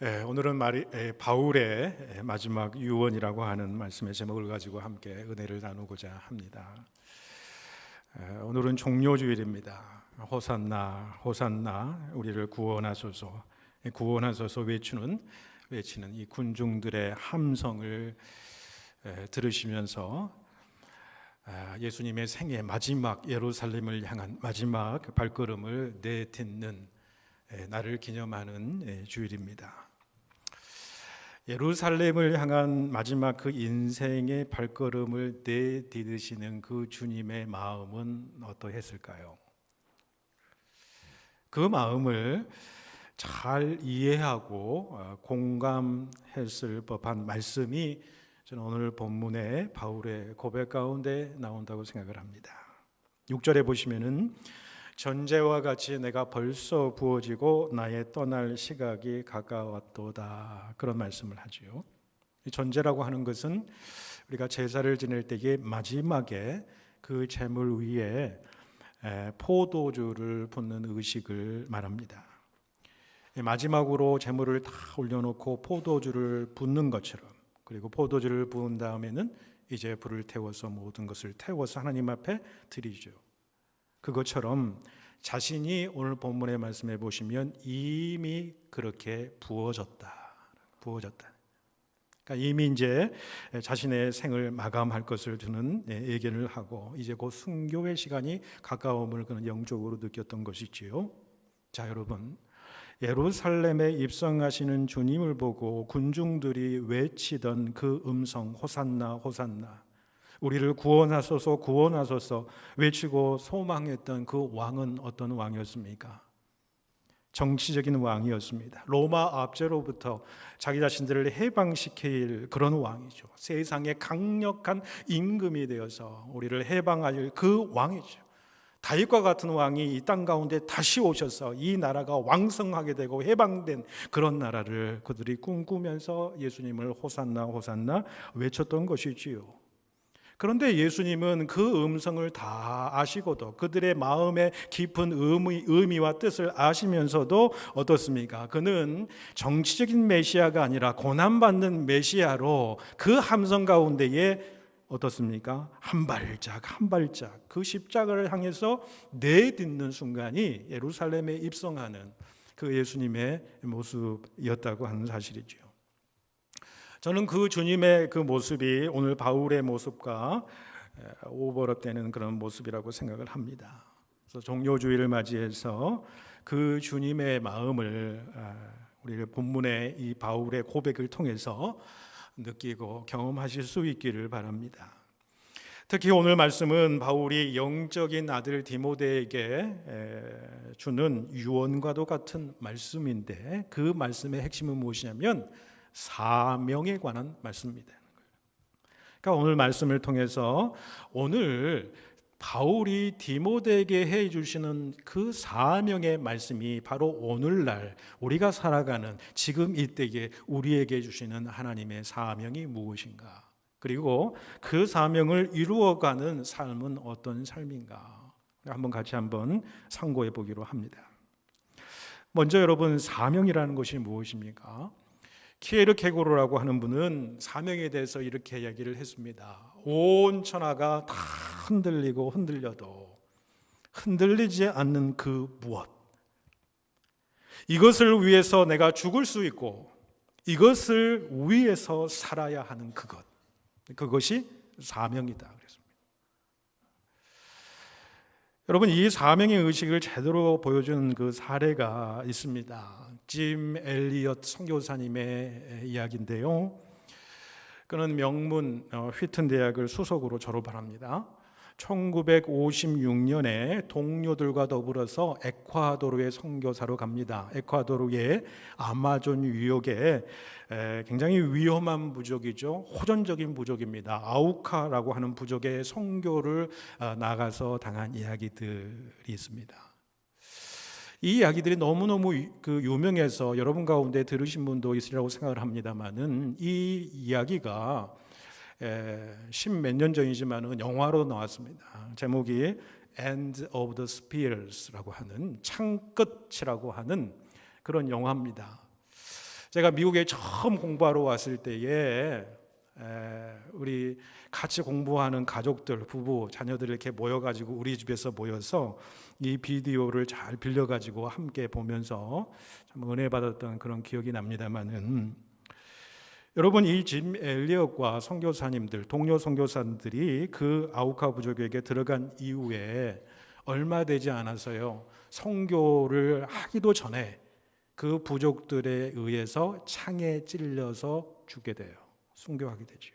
오늘은 바울의 마지막 유언이라고 하는 말씀의 제목을 가지고 함께 은혜를 나누고자 합니다. 오늘은 종료주일입니다. 호산나 호산나 우리를 구원하소서, 구원하소서 외치는 이 군중들의 함성을 들으시면서 예수님의 생애 마지막 예루살렘을 향한 마지막 발걸음을 내딛는 나를 기념하는 주일입니다. 예루살렘을 향한 마지막 그 인생의 발걸음을 내디디시는 그 주님의 마음은 어떠했을까요? 그 마음을 잘 이해하고 공감했을 법한 말씀이 저는 오늘 본문의 바울의 고백 가운데 나온다고 생각을 합니다. 6절에 보시면은 전제와 같이 내가 벌써 부어지고 나의 떠날 시각이 가까웠도다, 그런 말씀을 하지요. 전제라고 하는 것은 우리가 제사를 지낼 때의 마지막에 그 제물 위에 포도주를 붓는 의식을 말합니다. 마지막으로 제물을 다 올려놓고 포도주를 붓는 것처럼, 그리고 포도주를 부은 다음에는 이제 불을 태워서 모든 것을 태워서 하나님 앞에 드리죠. 그것처럼 자신이 오늘 본문의 말씀해 보시면 이미 그렇게 부어졌다. 그러니까 이미 이제 자신의 생을 마감할 것을 두는 예견을 하고 이제 곧 순교의 시간이 가까움을 그는 영적으로 느꼈던 것이지요. 자, 여러분, 예루살렘에 입성하시는 주님을 보고 군중들이 외치던 그 음성, 호산나 호산나, 우리를 구원하소서 구원하소서 외치고 소망했던 그 왕은 어떤 왕이었습니까? 정치적인 왕이었습니다. 로마 압제로부터 자기 자신들을 해방시킬 그런 왕이죠. 세상의 강력한 임금이 되어서 우리를 해방할 그 왕이죠. 다윗과 같은 왕이 이 땅 가운데 다시 오셔서 이 나라가 왕성하게 되고 해방된 그런 나라를 그들이 꿈꾸면서 예수님을 호산나 호산나 외쳤던 것이지요. 그런데 예수님은 그 음성을 다 아시고도 그들의 마음의 깊은 의미와 뜻을 아시면서도 어떻습니까? 그는 정치적인 메시아가 아니라 고난받는 메시아로 그 함성 가운데에 어떻습니까? 한 발짝 그 십자가를 향해서 내딛는 순간이 예루살렘에 입성하는 그 예수님의 모습이었다고 하는 사실이죠. 저는 그 주님의 그 모습이 오늘 바울의 모습과 오버랩되는 그런 모습이라고 생각을 합니다. 그래서 종료주일을 맞이해서 그 주님의 마음을 우리 본문의 이 바울의 고백을 통해서 느끼고 경험하실 수 있기를 바랍니다. 특히 오늘 말씀은 바울이 영적인 아들 디모데에게 주는 유언과도 같은 말씀인데 그 말씀의 핵심은 무엇이냐면 사명에 관한 말씀입니다. 그러니까 오늘 말씀을 통해서 오늘 바울이 디모데에게 해주시는 그 사명의 말씀이 바로 오늘날 우리가 살아가는 지금 이때에 우리에게 주시는 하나님의 사명이 무엇인가, 그리고 그 사명을 이루어가는 삶은 어떤 삶인가 한번 같이 상고해 보기로 합니다. 먼저 여러분, 사명이라는 것이 무엇입니까? 키에르케고르라고 하는 분은 사명에 대해서 이렇게 이야기를 했습니다. 온 천하가 다 흔들리고 흔들려도 흔들리지 않는 그 무엇, 이것을 위해서 내가 죽을 수 있고 이것을 위해서 살아야 하는 그것이 사명이다 그랬습니다. 여러분, 이 사명의 의식을 제대로 보여준 그 사례가 있습니다. 짐 엘리엇 선교사님의 이야기인데요. 그는 명문 휘튼 대학을 수석으로 졸업을 합니다. 1956년에 동료들과 더불어서 에콰도르의 선교사로 갑니다. 에콰도르의 아마존 유역에 굉장히 위험한 부족이죠. 호전적인 부족입니다. 아우카라고 하는 부족의 선교를 나가서 당한 이야기들이 있습니다. 이 이야기들이 너무너무 유명해서 여러분 가운데 들으신 분도 있으리라고 생각을 합니다만은 이 이야기가 십몇 년 전이지만은 영화로 나왔습니다. 제목이 End of the Spears라고 하는 창끝이라고 하는 그런 영화입니다. 제가 미국에 처음 공부하러 왔을 때에 우리 같이 공부하는 가족들, 부부, 자녀들 이렇게 모여가지고 우리 집에서 모여서 이 비디오를 잘 빌려가지고 함께 보면서 참 은혜 받았던 그런 기억이 납니다만은, 여러분, 이 짐 엘리엇과 선교사님들, 동료 선교사님들이 그 아우카 부족에게 들어간 이후에 얼마 되지 않아서요, 선교를 하기도 전에 그 부족들에 의해서 창에 찔려서 죽게 돼요. 순교하게 되지요.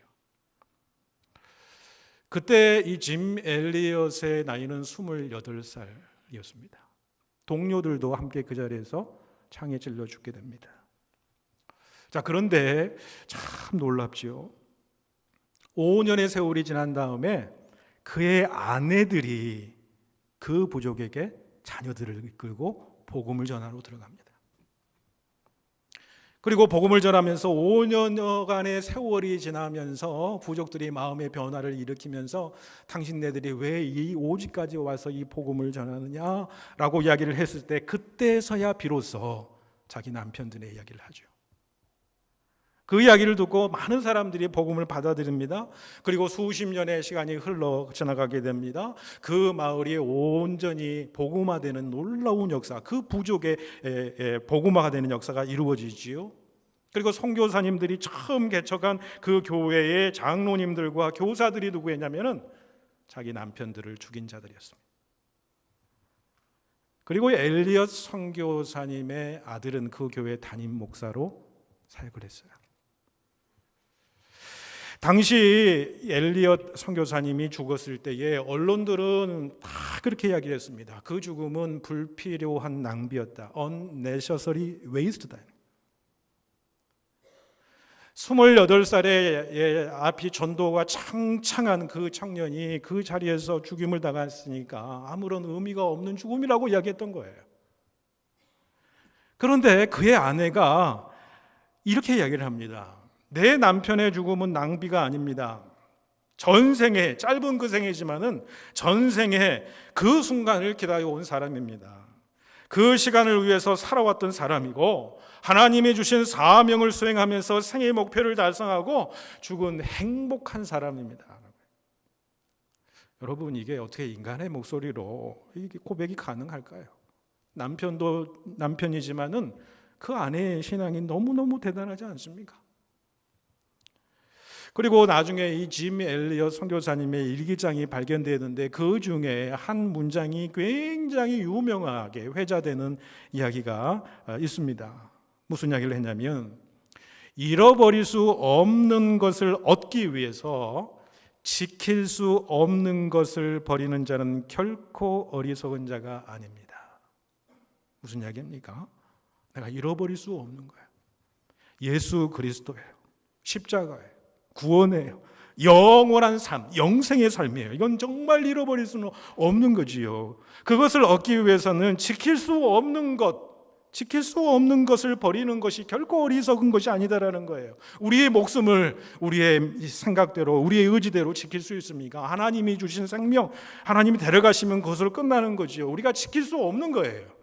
그때 이 짐 엘리엇의 나이는 28살이었습니다. 동료들도 함께 그 자리에서 창에 찔려 죽게 됩니다. 자, 그런데 참 놀랍지요. 5년의 세월이 지난 다음에 그의 아내들이 그 부족에게 자녀들을 이끌고 복음을 전하러 들어갑니다. 그리고 복음을 전하면서 5년여간의 세월이 지나면서 부족들이 마음의 변화를 일으키면서 당신네들이 왜 이 오지까지 와서 이 복음을 전하느냐라고 이야기를 했을 때, 그때서야 비로소 자기 남편들의 이야기를 하죠. 그 이야기를 듣고 많은 사람들이 복음을 받아들입니다. 그리고 수십 년의 시간이 흘러 지나가게 됩니다. 그 마을이 온전히 복음화되는 놀라운 역사, 그 부족의 복음화가 되는 역사가 이루어지지요. 그리고 선교사님들이 처음 개척한 그 교회의 장로님들과 교사들이 누구였냐면은 자기 남편들을 죽인 자들이었습니다. 그리고 엘리엇 선교사님의 아들은 그 교회 담임 목사로 사역을 했어요. 당시 엘리엇 선교사님이 죽었을 때에 언론들은 다 그렇게 이야기를 했습니다. 그 죽음은 불필요한 낭비였다. unnecessary waste다. 28살의 앞이 전도가 창창한 그 청년이 그 자리에서 죽임을 당했으니까 아무런 의미가 없는 죽음이라고 이야기했던 거예요. 그런데 그의 아내가 이렇게 이야기를 합니다. 내 남편의 죽음은 낭비가 아닙니다. 전생에, 짧은 그 생이지만은 전생에 그 순간을 기다려온 사람입니다. 그 시간을 위해서 살아왔던 사람이고, 하나님이 주신 사명을 수행하면서 생의 목표를 달성하고 죽은 행복한 사람입니다. 여러분, 이게 어떻게 인간의 목소리로 이게 고백이 가능할까요? 남편도 남편이지만은 그 아내의 신앙이 너무너무 대단하지 않습니까? 그리고 나중에 이 짐 엘리엇 선교사님의 일기장이 발견되는데 그 중에 한 문장이 굉장히 유명하게 회자되는 이야기가 있습니다. 무슨 이야기를 했냐면, 잃어버릴 수 없는 것을 얻기 위해서 지킬 수 없는 것을 버리는 자는 결코 어리석은 자가 아닙니다. 무슨 이야기입니까? 내가 잃어버릴 수 없는 거예요. 예수 그리스도예요. 십자가예요. 구원이에요. 영원한 삶, 영생의 삶이에요. 이건 정말 잃어버릴 수는 없는 거지요. 그것을 얻기 위해서는 지킬 수 없는 것을 버리는 것이 결코 어리석은 것이 아니다라는 거예요. 우리의 목숨을 우리의 생각대로, 우리의 의지대로 지킬 수 있습니까? 하나님이 주신 생명, 하나님이 데려가시면 그것으로 끝나는 거지요. 우리가 지킬 수 없는 거예요.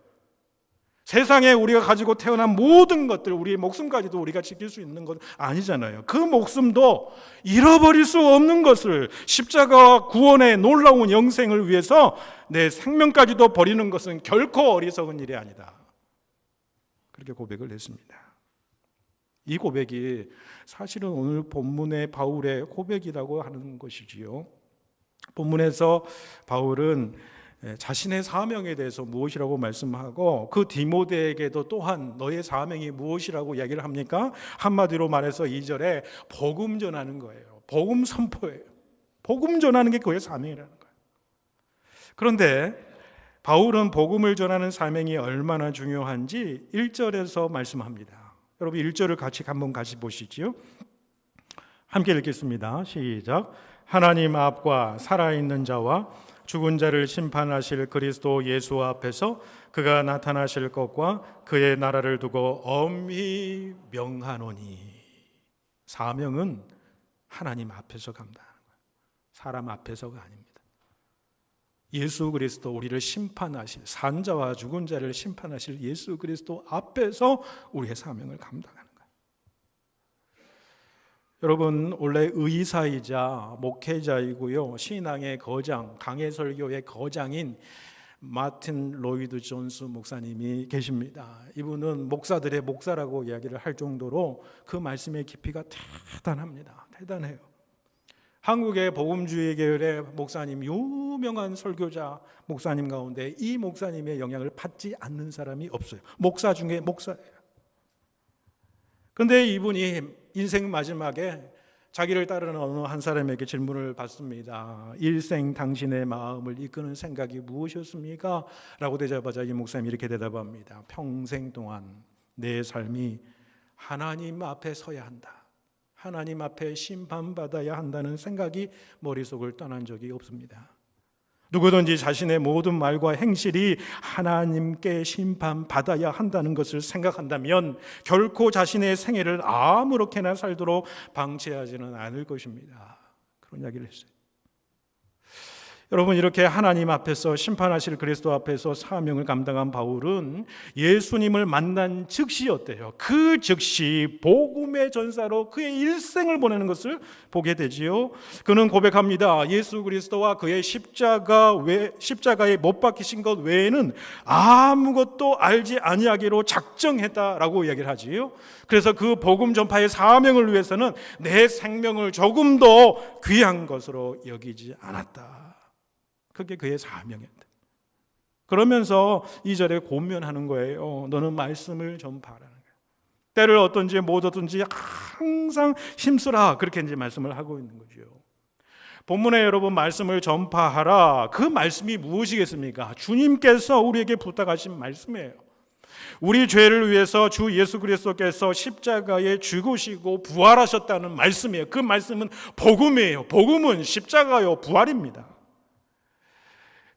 세상에 우리가 가지고 태어난 모든 것들, 우리의 목숨까지도 우리가 지킬 수 있는 건 아니잖아요. 그 목숨도 잃어버릴 수 없는 것을, 십자가와 구원의 놀라운 영생을 위해서 내 생명까지도 버리는 것은 결코 어리석은 일이 아니다. 그렇게 고백을 했습니다. 이 고백이 사실은 오늘 본문의 바울의 고백이라고 하는 것이지요. 본문에서 바울은 자신의 사명에 대해서 무엇이라고 말씀하고, 그 디모데에게도 또한 너의 사명이 무엇이라고 이야기를 합니까? 한마디로 말해서 2절에 복음 전하는 거예요. 복음 선포예요. 복음 전하는 게 그의 사명이라는 거예요. 그런데 바울은 복음을 전하는 사명이 얼마나 중요한지 1절에서 말씀합니다. 여러분 1절을 한번 같이 보시지요. 함께 읽겠습니다. 시작. 하나님 앞과 살아있는 자와 죽은 자를 심판하실 그리스도 예수 앞에서 그가 나타나실 것과 그의 나라를 두고 엄히 명하노니. 사명은 하나님 앞에서 감당하는 거예요. 사람 앞에서가 아닙니다. 예수 그리스도, 우리를 심판하실, 산 자와 죽은 자를 심판하실 예수 그리스도 앞에서 우리의 사명을 감당하는 거예요. 여러분, 원래 의사이자 목회자이고요, 신앙의 거장, 강해설교의 거장인 마틴 로이드 존스 목사님이 계십니다. 이분은 목사들의 목사라고 이야기를 할 정도로 그 말씀의 깊이가 대단합니다. 대단해요. 한국의 복음주의 계열의 목사님, 유명한 설교자 목사님 가운데 이 목사님의 영향을 받지 않는 사람이 없어요. 목사 중에 목사예요. 그런데 이분이 인생 마지막에 자기를 따르는 어느 한 사람에게 질문을 받습니다. 일생 당신의 마음을 이끄는 생각이 무엇이었습니까? 라고 대답하자 이 목사님이 이렇게 대답합니다. 평생 동안 내 삶이 하나님 앞에 서야 한다, 하나님 앞에 심판받아야 한다는 생각이 머릿속을 떠난 적이 없습니다. 누구든지 자신의 모든 말과 행실이 하나님께 심판받아야 한다는 것을 생각한다면 결코 자신의 생애를 아무렇게나 살도록 방치하지는 않을 것입니다. 그런 이야기를 했어요. 여러분, 이렇게 하나님 앞에서 심판하실 그리스도 앞에서 사명을 감당한 바울은 예수님을 만난 즉시 어때요? 그 즉시 복음의 전사로 그의 일생을 보내는 것을 보게 되지요. 그는 고백합니다. 예수 그리스도와 그의 십자가에 못 박히신 것 외에는 아무것도 알지 아니하기로 작정했다라고 이야기를 하지요. 그래서 그 복음 전파의 사명을 위해서는 내 생명을 조금 더 귀한 것으로 여기지 않았다. 그게 그의 사명이었다. 그러면서 2절에 고면하는 거예요. 너는 말씀을 전파하라는 거예요. 때를 어떤지 못 어떤지 항상 힘쓰라, 그렇게 이제 말씀을 하고 있는 거죠. 본문에 여러분 말씀을 전파하라, 그 말씀이 무엇이겠습니까? 주님께서 우리에게 부탁하신 말씀이에요. 우리 죄를 위해서 주 예수 그리스도께서 십자가에 죽으시고 부활하셨다는 말씀이에요. 그 말씀은 복음이에요. 복음은 십자가요 부활입니다.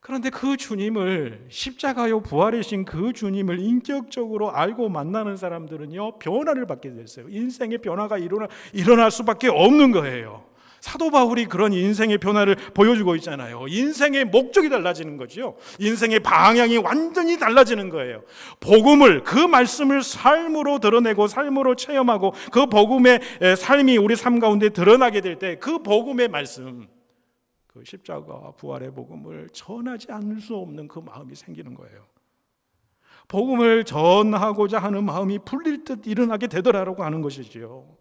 그런데 그 주님을, 십자가요 부활이신 그 주님을 인격적으로 알고 만나는 사람들은요, 변화를 받게 됐어요. 인생의 변화가 일어날 수밖에 없는 거예요. 사도 바울이 그런 인생의 변화를 보여주고 있잖아요. 인생의 목적이 달라지는 거죠. 인생의 방향이 완전히 달라지는 거예요. 복음을, 그 말씀을 삶으로 드러내고 삶으로 체험하고 그 복음의 삶이 우리 삶 가운데 드러나게 될 때 그 복음의 말씀, 그 십자가 부활의 복음을 전하지 않을 수 없는 그 마음이 생기는 거예요. 복음을 전하고자 하는 마음이 풀릴 듯 일어나게 되더라라고 하는 것이지요.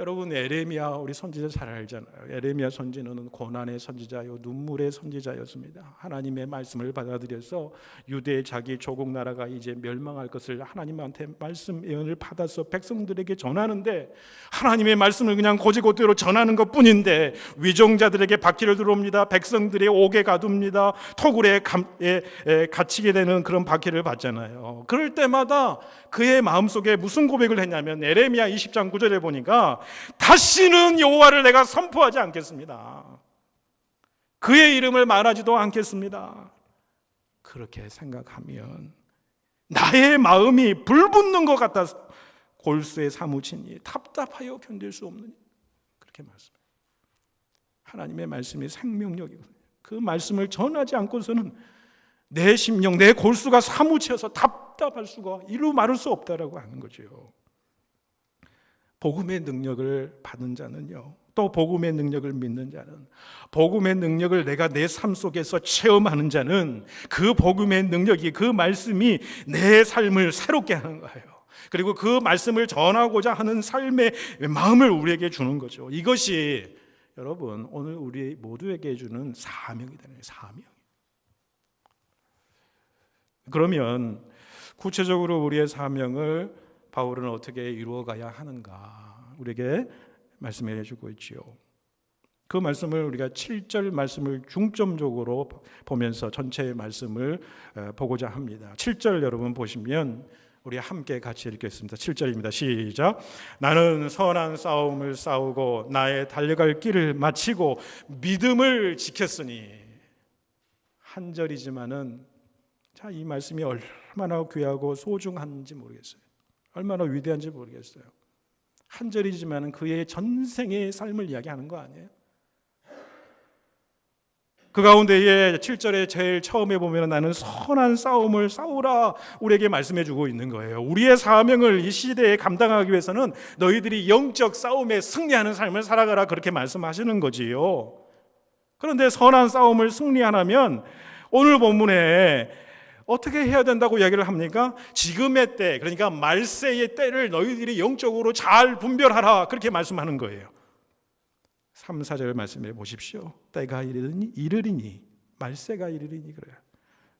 여러분, 에레미야 우리 선지자 잘 알잖아요. 에레미야 선지자는 고난의 선지자요, 눈물의 선지자였습니다. 하나님의 말씀을 받아들여서 유대의 자기 조국 나라가 이제 멸망할 것을 하나님한테 말씀 예언을 받아서 백성들에게 전하는데, 하나님의 말씀을 그냥 고지고대로 전하는 것뿐인데 위종자들에게 바퀴를 들어옵니다. 백성들의 옥에 가둡니다. 토굴에 갇히게 되는 그런 바퀴를 받잖아요. 그럴 때마다 그의 마음속에 무슨 고백을 했냐면, 에레미야 20장 9절에 보니까 다시는 여호와를 내가 선포하지 않겠습니다. 그의 이름을 말하지도 않겠습니다. 그렇게 생각하면 나의 마음이 불붙는 것 같아서 골수에 사무치니 답답하여 견딜 수 없느니, 그렇게 말씀해요. 하나님의 말씀이 생명력이거든요. 그 말씀을 전하지 않고서는 내 심령, 내 골수가 사무쳐서 답답할 수가, 이루 말할 수 없다라고 하는 거죠. 복음의 능력을 받은 자는요, 또 복음의 능력을 믿는 자는, 복음의 능력을 내가 내 삶 속에서 체험하는 자는 그 복음의 능력이, 그 말씀이 내 삶을 새롭게 하는 거예요. 그리고 그 말씀을 전하고자 하는 삶의 마음을 우리에게 주는 거죠. 이것이 여러분 오늘 우리 모두에게 주는 사명이다. 사명. 그러면 구체적으로 우리의 사명을 바울은 어떻게 이루어가야 하는가 우리에게 말씀해 주고 있지요. 그 말씀을 우리가 7절 말씀을 중점적으로 보면서 전체의 말씀을 보고자 합니다. 7절 여러분 보시면 우리 함께 같이 읽겠습니다. 7절입니다. 시작. 나는 선한 싸움을 싸우고 나의 달려갈 길을 마치고 믿음을 지켰으니. 한 절이지만은 자, 이 말씀이 얼마나 귀하고 소중한지 모르겠어요. 얼마나 위대한지 모르겠어요. 한 절이지만은 그의 전생의 삶을 이야기하는 거 아니에요? 그 가운데에 7절에 제일 처음에 보면 나는 선한 싸움을 싸우라 우리에게 말씀해 주고 있는 거예요. 우리의 사명을 이 시대에 감당하기 위해서는 너희들이 영적 싸움에 승리하는 삶을 살아가라 그렇게 말씀하시는 거지요. 그런데 선한 싸움을 승리하려면 오늘 본문에 어떻게 해야 된다고 이야기를 합니까? 지금의 때, 그러니까 말세의 때를 너희들이 영적으로 잘 분별하라 그렇게 말씀하는 거예요. 3, 4절 말씀해 보십시오. 때가 이르리니 말세가 이르리니 그래요.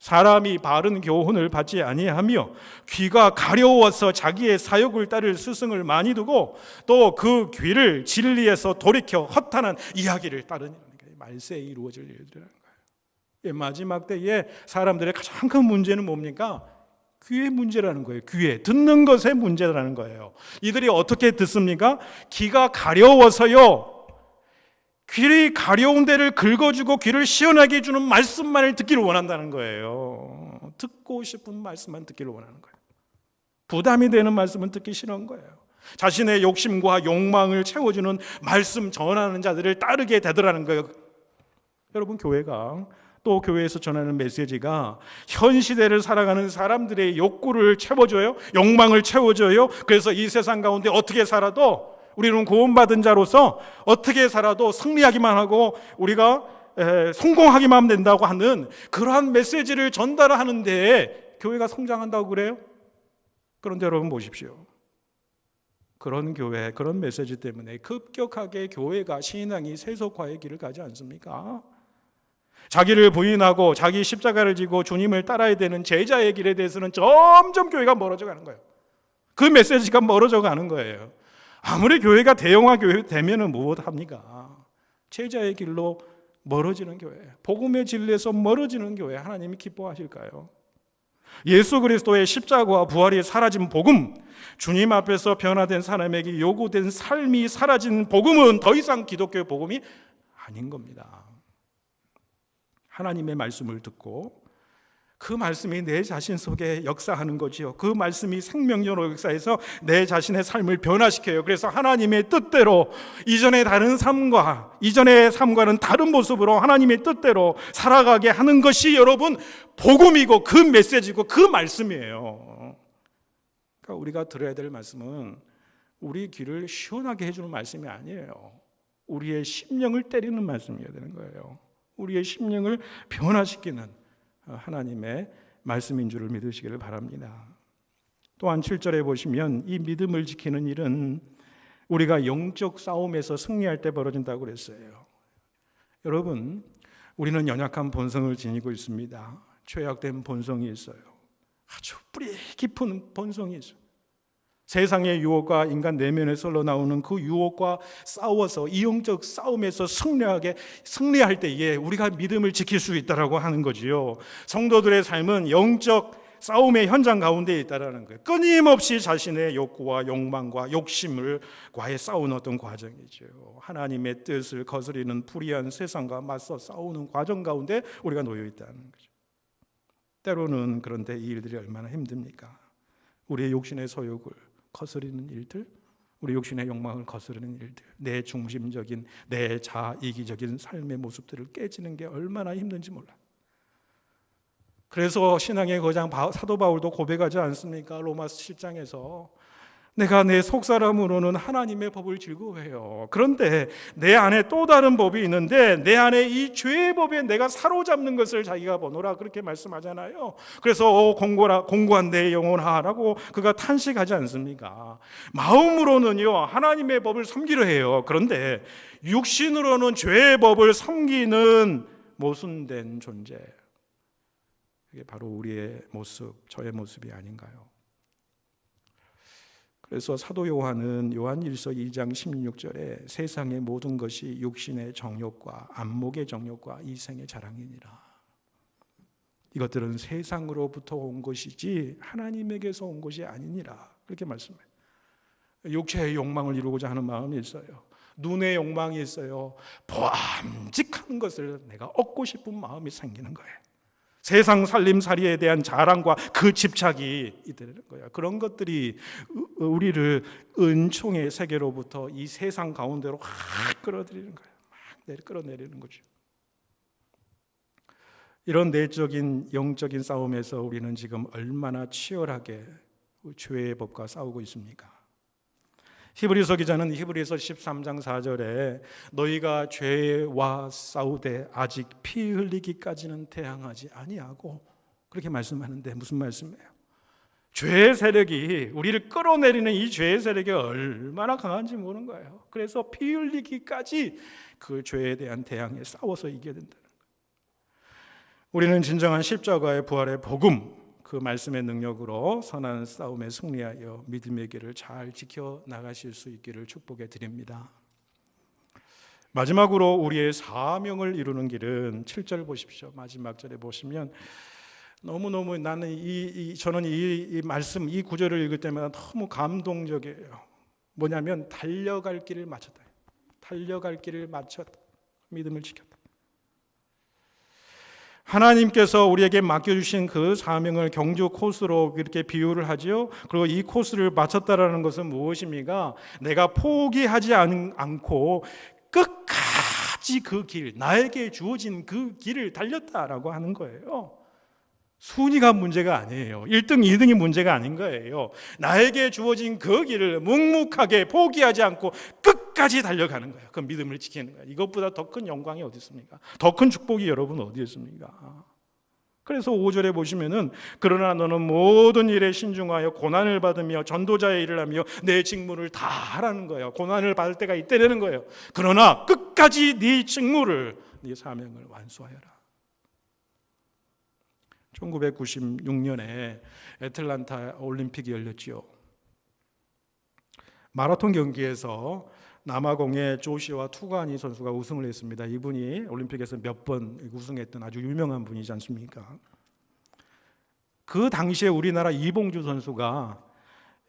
사람이 바른 교훈을 받지 아니하며 귀가 가려워서 자기의 사욕을 따를 스승을 많이 두고 또 그 귀를 진리에서 돌이켜 허탄한 이야기를 따르니 말세에 이루어질 일들이라는 거예요. 마지막 때에 사람들의 가장 큰 문제는 뭡니까? 귀의 문제라는 거예요. 귀에 듣는 것의 문제라는 거예요. 이들이 어떻게 듣습니까? 귀가 가려워서요. 귀를 가려운 데를 긁어주고 귀를 시원하게 해주는 말씀만을 듣기를 원한다는 거예요. 듣고 싶은 말씀만 듣기를 원하는 거예요. 부담이 되는 말씀은 듣기 싫은 거예요. 자신의 욕심과 욕망을 채워주는 말씀 전하는 자들을 따르게 되더라는 거예요. 여러분, 교회가 또 교회에서 전하는 메시지가 현 시대를 살아가는 사람들의 욕구를 채워줘요. 욕망을 채워줘요. 그래서 이 세상 가운데 어떻게 살아도 우리는 구원받은 자로서 어떻게 살아도 승리하기만 하고 우리가 성공하기만 하면 된다고 하는 그러한 메시지를 전달하는 데에 교회가 성장한다고 그래요? 그런데 여러분 보십시오. 그런 교회, 그런 메시지 때문에 급격하게 교회가 신앙이 세속화의 길을 가지 않습니까? 자기를 부인하고 자기 십자가를 지고 주님을 따라야 되는 제자의 길에 대해서는 점점 교회가 멀어져 가는 거예요. 그 메시지가 멀어져 가는 거예요. 아무리 교회가 대형화 교회 되면은 무엇합니까? 제자의 길로 멀어지는 교회, 복음의 진리에서 멀어지는 교회, 하나님이 기뻐하실까요? 예수 그리스도의 십자가와 부활이 사라진 복음, 주님 앞에서 변화된 사람에게 요구된 삶이 사라진 복음은 더 이상 기독교의 복음이 아닌 겁니다. 하나님의 말씀을 듣고 그 말씀이 내 자신 속에 역사하는 거지요. 그 말씀이 생명력으로 역사해서 내 자신의 삶을 변화시켜요. 그래서 하나님의 뜻대로 이전의 삶과는 다른 모습으로 하나님의 뜻대로 살아가게 하는 것이 여러분 복음이고 그 메시지고 그 말씀이에요. 그러니까 우리가 들어야 될 말씀은 우리 귀를 시원하게 해주는 말씀이 아니에요. 우리의 심령을 때리는 말씀이어야 되는 거예요. 우리의 심령을 변화시키는 하나님의 말씀인 줄을 믿으시기를 바랍니다. 또한 7절에 보시면 이 믿음을 지키는 일은 우리가 영적 싸움에서 승리할 때 벌어진다고 그랬어요. 여러분, 우리는 연약한 본성을 지니고 있습니다. 죄악된 본성이 있어요. 아주 뿌리 깊은 본성이 있어요. 세상의 유혹과 인간 내면에서 흘러나오는 그 유혹과 싸워서 이 영적 싸움에서 승리할 때에 우리가 믿음을 지킬 수 있다라고 하는 거지요. 성도들의 삶은 영적 싸움의 현장 가운데 있다라는 거예요. 끊임없이 자신의 욕구와 욕망과 욕심과의 싸우는 어떤 과정이죠. 하나님의 뜻을 거스리는 불의한 세상과 맞서 싸우는 과정 가운데 우리가 놓여 있다는 거죠. 때로는 그런데 이 일들이 얼마나 힘듭니까? 우리의 욕심의 소욕을 거스르는 일들, 우리 욕심의 욕망을 거스르는 일들, 내 중심적인, 내 자이기적인 삶의 모습들을 깨지는 게 얼마나 힘든지 몰라. 그래서 신앙의 거장 사도 바울도 고백하지 않습니까? 로마서 7장에서 내가 내 속사람으로는 하나님의 법을 즐거워해요. 그런데 내 안에 또 다른 법이 있는데 내 안에 이 죄의 법에 내가 사로잡는 것을 자기가 보노라 그렇게 말씀하잖아요. 그래서 공고한 내 영혼아라고 그가 탄식하지 않습니까? 마음으로는요 하나님의 법을 섬기려 해요. 그런데 육신으로는 죄의 법을 섬기는 모순된 존재. 이게 바로 우리의 모습, 저의 모습이 아닌가요? 그래서 사도 요한은 요한일서 2장 16절에 세상의 모든 것이 육신의 정욕과 안목의 정욕과 이생의 자랑이니라. 이것들은 세상으로부터 온 것이지 하나님에게서 온 것이 아니니라. 그렇게 말씀해요. 육체의 욕망을 이루고자 하는 마음이 있어요. 눈의 욕망이 있어요. 보암직한 것을 내가 얻고 싶은 마음이 생기는 거예요. 세상 살림살이에 대한 자랑과 그 집착이 있다는 거예요. 그런 것들이 우리를 은총의 세계로부터 이 세상 가운데로 확 끌어들이는 거예요. 막 끌어내리는 거죠. 이런 내적인 영적인 싸움에서 우리는 지금 얼마나 치열하게 죄의 법과 싸우고 있습니까? 히브리서 기자는 히브리서 13장 4절에 너희가 죄와 싸우되 아직 피 흘리기까지는 대항하지 아니하고 그렇게 말씀하는데 무슨 말씀이에요? 죄의 세력이 우리를 끌어내리는 이 죄의 세력이 얼마나 강한지 모르는 거예요. 그래서 피 흘리기까지 그 죄에 대한 대항에 싸워서 이겨야 된다는 거예요. 우리는 진정한 십자가의 부활의 복음, 그 말씀의 능력으로 선한 싸움에 승리하여 믿음의 길을 잘 지켜나가실 수 있기를 축복해 드립니다. 마지막으로 우리의 사명을 이루는 길은 7절 보십시오. 마지막 절에 보시면 너무너무 나는 저는 이 말씀, 이 구절을 읽을 때마다 너무 감동적이에요. 뭐냐면 달려갈 길을 마쳤다. 달려갈 길을 마쳤다. 믿음을 지켰다. 하나님께서 우리에게 맡겨주신 그 사명을 경주 코스로 이렇게 비유를 하죠. 그리고 이 코스를 마쳤다라는 것은 무엇입니까? 내가 포기하지 않고 끝까지 그 길, 나에게 주어진 그 길을 달렸다라고 하는 거예요. 순위가 문제가 아니에요. 1등, 2등이 문제가 아닌 거예요. 나에게 주어진 그 길을 묵묵하게 포기하지 않고 끝까지 달려가는 거예요. 그 믿음을 지키는 거예요. 이것보다 더 큰 영광이 어디 있습니까? 더 큰 축복이 여러분 어디 있습니까? 그래서 5절에 보시면은 그러나 너는 모든 일에 신중하여 고난을 받으며 전도자의 일을 하며 내 직무를 다 하라는 거예요. 고난을 받을 때가 있다는 거예요. 그러나 끝까지 네 직무를, 네 사명을 완수하여라. 1996년에 애틀란타 올림픽이 열렸지요. 마라톤 경기에서 남아공의 조시와 투가니 선수가 우승을 했습니다. 이분이 올림픽에서 몇 번 우승했던 아주 유명한 분이지 않습니까? 그 당시에 우리나라 이봉주 선수가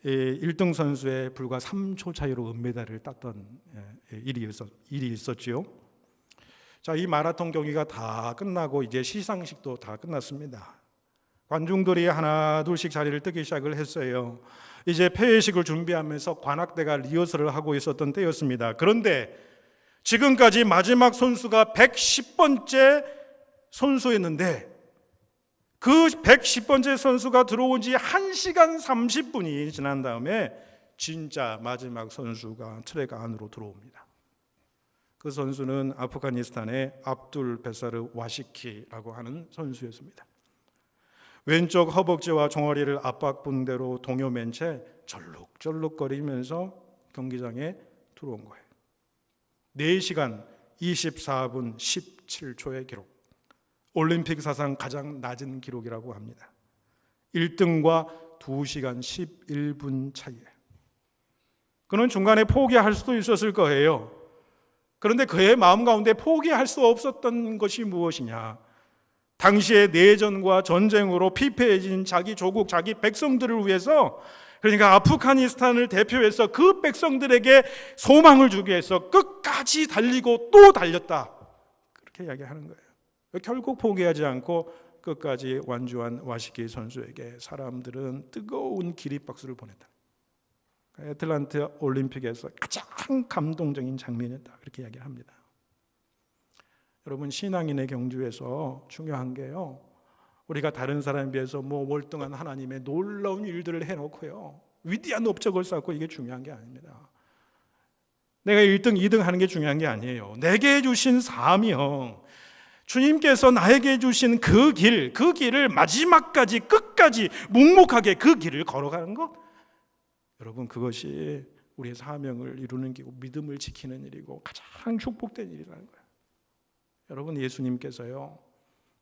1등 선수의 불과 3초 차이로 은메달을 땄던 일이 있었지요. 자, 이 마라톤 경기가 다 끝나고 이제 시상식도 다 끝났습니다. 관중들이 하나 둘씩 자리를 뜨기 시작을 했어요. 이제 폐회식을 준비하면서 관악대가 리허설을 하고 있었던 때였습니다. 그런데 지금까지 마지막 선수가 110번째 선수였는데 그 110번째 선수가 들어온 지 1시간 30분이 지난 다음에 진짜 마지막 선수가 트랙 안으로 들어옵니다. 그 선수는 아프가니스탄의 압둘 베사르 와시키라고 하는 선수였습니다. 왼쪽 허벅지와 종아리를 압박붕대로 동요맨 채 절룩절룩거리면서 경기장에 들어온 거예요. 4시간 24분 17초의 기록, 올림픽 사상 가장 낮은 기록이라고 합니다. 1등과 2시간 11분 차이예요. 그는 중간에 포기할 수도 있었을 거예요. 그런데 그의 마음 가운데 포기할 수 없었던 것이 무엇이냐? 당시의 내전과 전쟁으로 피폐해진 자기 조국, 자기 백성들을 위해서, 그러니까 아프가니스탄을 대표해서 그 백성들에게 소망을 주기 위해서 끝까지 달리고 또 달렸다. 그렇게 이야기하는 거예요. 결국 포기하지 않고 끝까지 완주한 와시키 선수에게 사람들은 뜨거운 기립박수를 보냈다. 애틀란타 올림픽에서 가장 감동적인 장면이었다. 그렇게 이야기를 합니다. 여러분, 신앙인의 경주에서 중요한 게요, 우리가 다른 사람에 비해서 월등한 하나님의 놀라운 일들을 해놓고요, 위대한 업적을 쌓고 이게 중요한 게 아닙니다. 내가 1등, 2등 하는 게 중요한 게 아니에요. 내게 주신 사명, 주님께서 나에게 주신 그 길을 마지막까지 끝까지 묵묵하게 그 길을 걸어가는 것, 여러분, 그것이 우리의 사명을 이루는 길이고 믿음을 지키는 일이고 가장 축복된 일이라는 거예요. 여러분, 예수님께서요,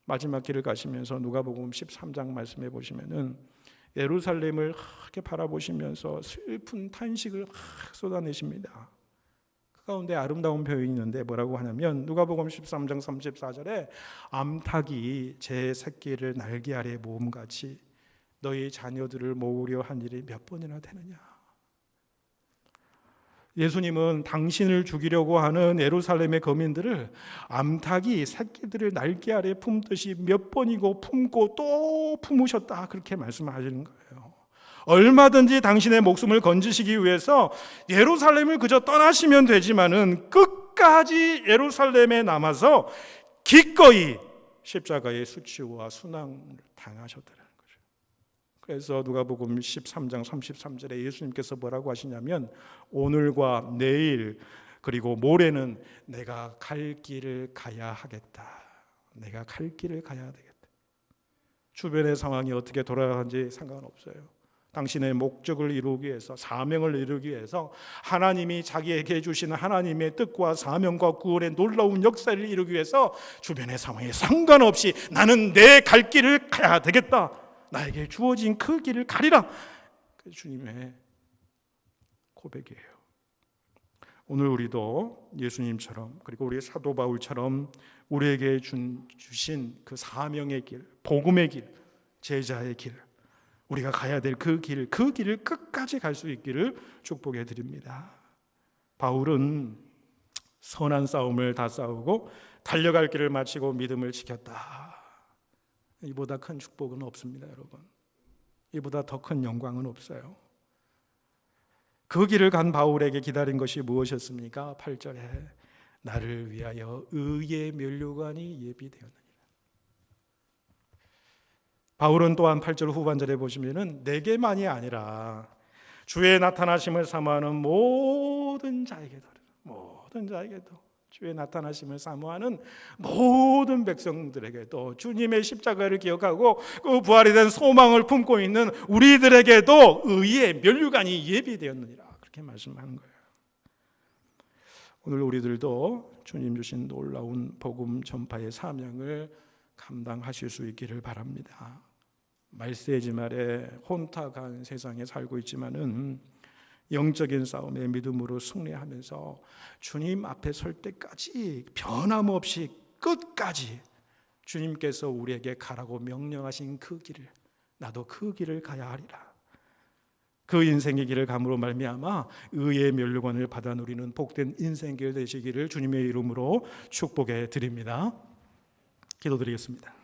마지막 길을 가시면서 누가복음 13장 말씀해 보시면은 예루살렘을 이렇게 바라보시면서 슬픈 탄식을 쏟아내십니다. 그 가운데 아름다운 표현이 있는데 뭐라고 하냐면 누가복음 13장 34절에 암탉이 제 새끼를 날개 아래 모음같이 너희 자녀들을 모으려 한 일이 몇 번이나 되느냐. 예수님은 당신을 죽이려고 하는 예루살렘의 거민들을 암탉이 새끼들을 날개 아래 품듯이 몇 번이고 품고 또 품으셨다, 그렇게 말씀하시는 거예요. 얼마든지 당신의 목숨을 건지시기 위해서 예루살렘을 그저 떠나시면 되지만은 끝까지 예루살렘에 남아서 기꺼이 십자가의 수치와 순환을 당하셨다는 거죠. 그래서 누가복음 13장 33절에 예수님께서 뭐라고 하시냐면 오늘과 내일 그리고 모레는 내가 갈 길을 가야 하겠다. 내가 갈 길을 가야 되겠다. 주변의 상황이 어떻게 돌아가는지 상관없어요. 당신의 목적을 이루기 위해서, 사명을 이루기 위해서 하나님이 자기에게 주시는 하나님의 뜻과 사명과 구원의 놀라운 역사를 이루기 위해서 주변의 상황에 상관없이 나는 내 갈 길을 가야 되겠다. 나에게 주어진 그 길을 가리라. 그 주님의 고백이에요. 오늘 우리도 예수님처럼 그리고 우리 사도 바울처럼 우리에게 주신 그 사명의 길, 복음의 길, 제자의 길, 우리가 가야 될 그 길을 끝까지 갈 수 있기를 축복해 드립니다. 바울은 선한 싸움을 다 싸우고 달려갈 길을 마치고 믿음을 지켰다. 이보다 큰 축복은 없습니다, 여러분. 이보다 더 큰 영광은 없어요. 그 길을 간 바울에게 기다린 것이 무엇이었습니까? 8절에 나를 위하여 의의 면류관이 예비되었느니라. 바울은 또한 8절 후반절에 보시면은 내게만이 아니라 주의 나타나심을 사모하는 모든 자에게도 주의 나타나심을 사모하는 모든 백성들에게도 주님의 십자가를 기억하고 그 부활이 된 소망을 품고 있는 우리들에게도 의의 면류관이 예비되었느니라. 그렇게 말씀하는 거예요. 오늘 우리들도 주님 주신 놀라운 복음 전파의 사명을 감당하실 수 있기를 바랍니다. 말세지 말에 혼탁한 세상에 살고 있지만은 영적인 싸움에 믿음으로 승리하면서 주님 앞에 설 때까지 변함없이 끝까지 주님께서 우리에게 가라고 명령하신 그 길을, 나도 그 길을 가야 하리라. 그 인생의 길을 감으로 말미암아 의의 면류관을 받아 누리는 복된 인생길 되시기를 주님의 이름으로 축복해 드립니다. 기도드리겠습니다.